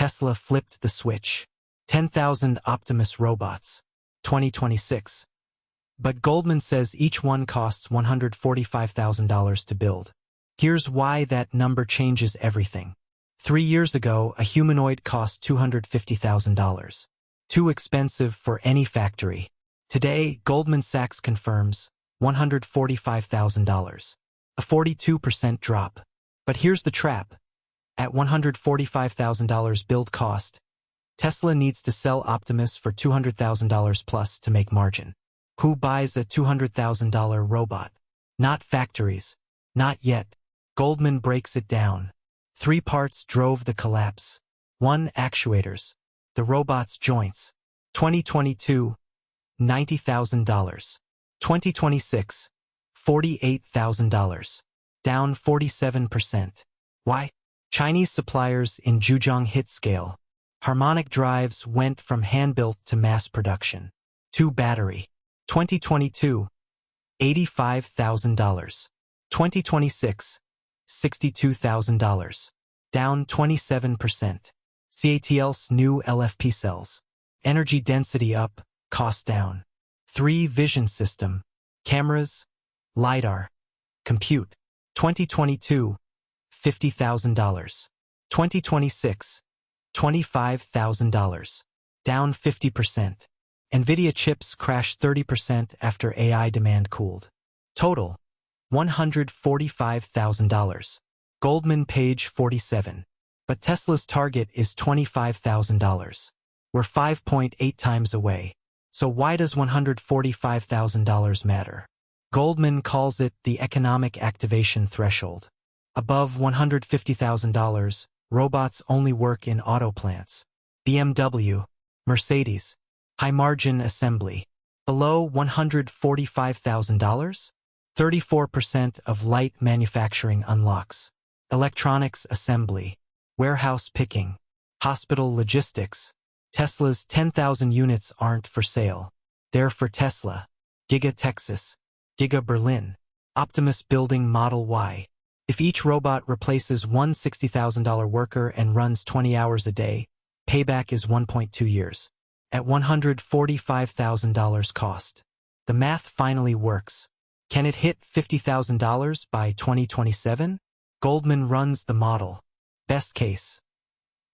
Tesla flipped the switch. 10,000 Optimus robots. 2026. But Goldman says each one costs $145,000 to build. Here's why that number changes everything. 3 years ago, a humanoid cost $250,000. Too expensive for any factory. Today, Goldman Sachs confirms $145,000. A 42% drop. But here's the trap. At $145,000 build cost, Tesla needs to sell Optimus for $200,000 plus to make margin. Who buys a $200,000 robot? Not factories. Not yet. Goldman breaks it down. 3 parts drove the collapse. 1. Actuators. The robot's joints. 2022, $90,000. 2026, $48,000. Down 47%. Why? Chinese suppliers in Zhejiang hit scale. Harmonic drives went from hand-built to mass production. 2. Battery. 2022, $85,000. 2026, $62,000. Down 27%. CATL's new LFP cells. Energy density up, cost down. 3. Vision system. Cameras, LiDAR, compute. 2022, $50,000. 2026, $25,000. Down 50%. NVIDIA chips crashed 30% after AI demand cooled. Total, $145,000. Goldman page 47. But Tesla's target is $25,000. We're 5.8 times away. So why does $145,000 matter? Goldman calls it the economic activation threshold. Above $150,000, robots only work in auto plants. BMW, Mercedes, high-margin assembly. Below $145,000? 34% of light manufacturing unlocks. Electronics assembly, warehouse picking, hospital logistics. Tesla's 10,000 units aren't for sale. They're for Tesla. Giga Texas, Giga Berlin, Optimus building Model Y. If each robot replaces one $60,000 worker and runs 20 hours a day, payback is 1.2 years. At $145,000 cost. The math finally works. Can it hit $50,000 by 2027? Goldman runs the model. Best case.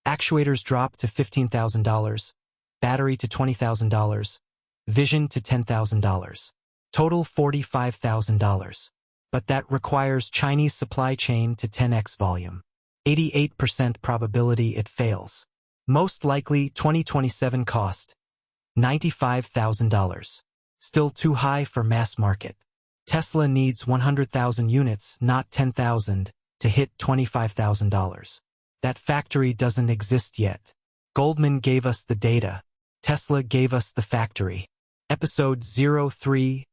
Actuators drop to $15,000, battery to $20,000, vision to $10,000. Total $45,000. But that requires Chinese supply chain to 10x volume. 88% probability it fails. Most likely 2027 cost, $95,000. Still too high for mass market. Tesla needs 100,000 units, not 10,000, to hit $25,000. That factory doesn't exist yet. Goldman gave us the data. Tesla gave us the factory. Episode 03,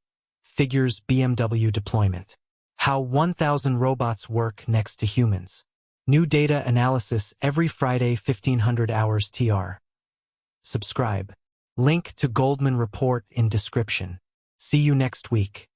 Figures BMW Deployment. How 1,000 robots work next to humans. New data analysis every Friday 1500 hours TR. Subscribe. Link to Goldman Report in description. See you next week.